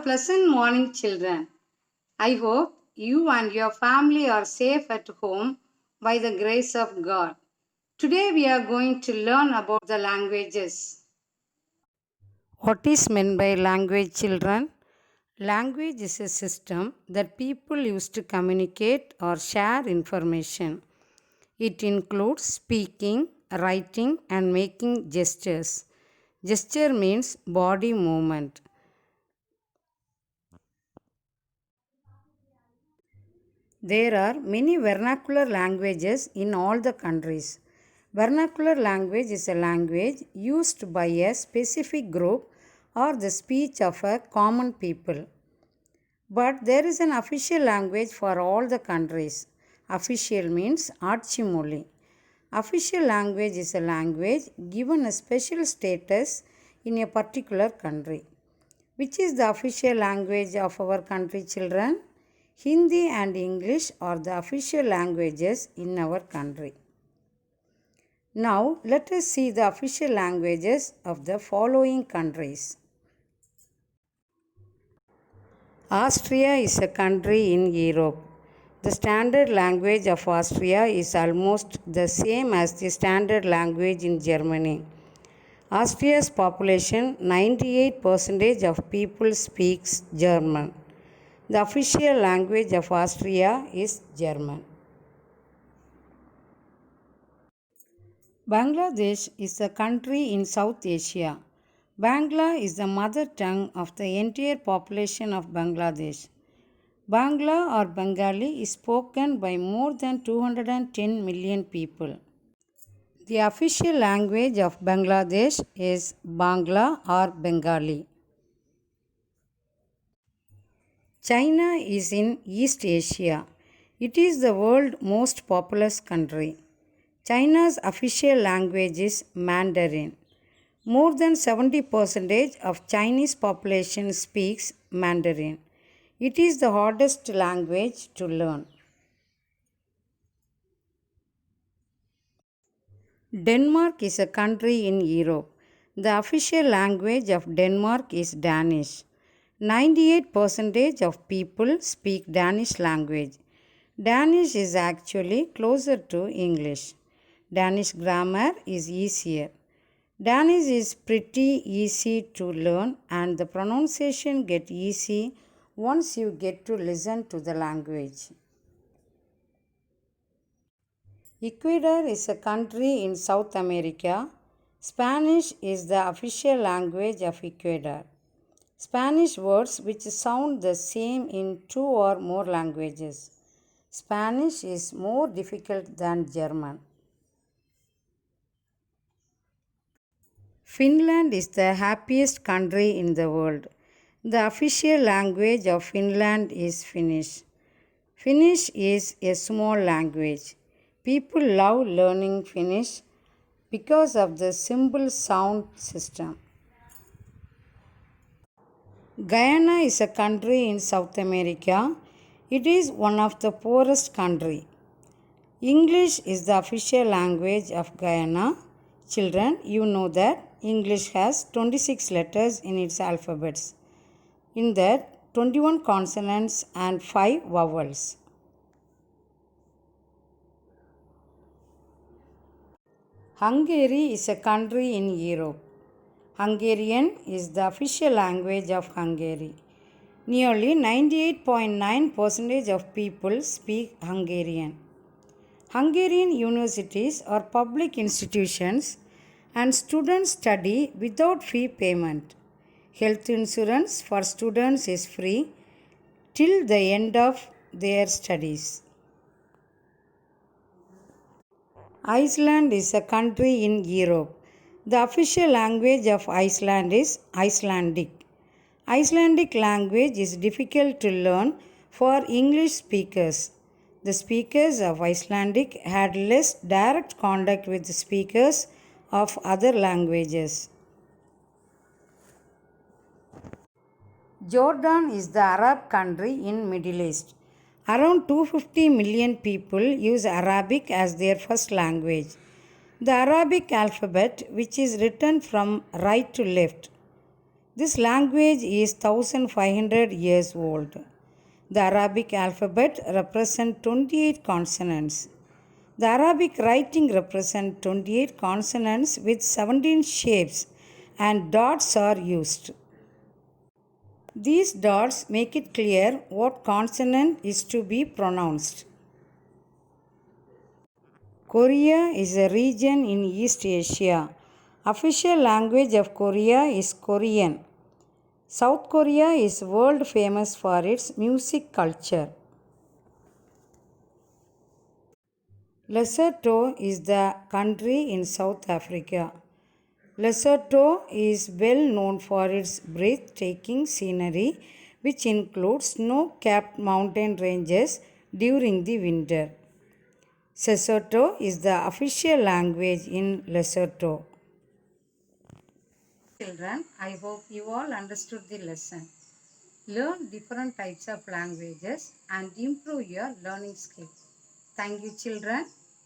Pleasant morning, children. I hope you and your family are safe at home by the grace of God. Today we are going to learn about the languages. What is meant by language, children? Language is a system that people use to communicate or share information. It includes speaking, writing, and making gestures. Gesture means body movement. There are many vernacular languages in all the countries. Vernacular language is a language used by a specific group or the speech of a common people. But there is an official language for all the countries. Official means ஆட்சி மொழி. Official language is a language given a special status in a particular country. Which is the official language of our country, children? Hindi and English are the official languages in our country. Now, let us see the official languages of the following countries. Austria is a country in Europe. The standard language of Austria is almost the same as the standard language in Germany. Austria's population, 98% of people speaks German. The official language of Austria is German. Bangladesh is a country in South Asia. Bangla is the mother tongue of the entire population of Bangladesh. Bangla or Bengali is spoken by more than 210 million people. The official language of Bangladesh is Bangla or Bengali. China is in East Asia. It is the world's most populous country. China's official language is Mandarin. More than 70% of Chinese population speaks Mandarin. It is the hardest language to learn. Denmark is a country in Europe. The official language of Denmark is Danish. 98% of people speak Danish language. Danish is actually closer to English. Danish grammar is easier. Danish is pretty easy to learn and the pronunciation gets easy once you get to listen to the language. Ecuador is a country in South America. Spanish is the official language of Ecuador. Spanish words which sound the same in two or more languages. Spanish is more difficult than German. Finland is the happiest country in the world. The official language of Finland is Finnish. Finnish is a small language. People love learning Finnish because of the simple sound system. Guyana is a country in South America. It is one of the poorest country. English is the official language of Guyana. Children, you know that English has 26 letters in its alphabets. In that, 21 consonants and 5 vowels. Hungary is a country in Europe. Hungarian is the official language of Hungary. Nearly 98.9% of people speak Hungarian. Hungarian universities are public institutions and students study without fee payment. Health insurance for students is free till the end of their studies. Iceland is a country in Europe. The official language of Iceland is Icelandic. Icelandic language is difficult to learn for English speakers. The speakers of Icelandic had less direct contact with the speakers of other languages. Jordan is the Arab country in Middle East. Around 250 million people use Arabic as their first language. The Arabic alphabet, which is written from right to left. This language is 1500 years old. The Arabic alphabet represents 28 consonants. The Arabic writing represents 28 consonants with 17 shapes and dots are used. These dots make it clear what consonant is to be pronounced. Korea is a region in East Asia. Official language of Korea is Korean. South Korea is world famous for its music culture. Lesotho is the country in South Africa. Lesotho is well known for its breathtaking scenery, which includes snow capped mountain ranges during the winter. Sesotho is the official language in Lesotho. Children, I hope you all understood the lesson. Learn different types of languages and improve your learning skill. Thank you, children.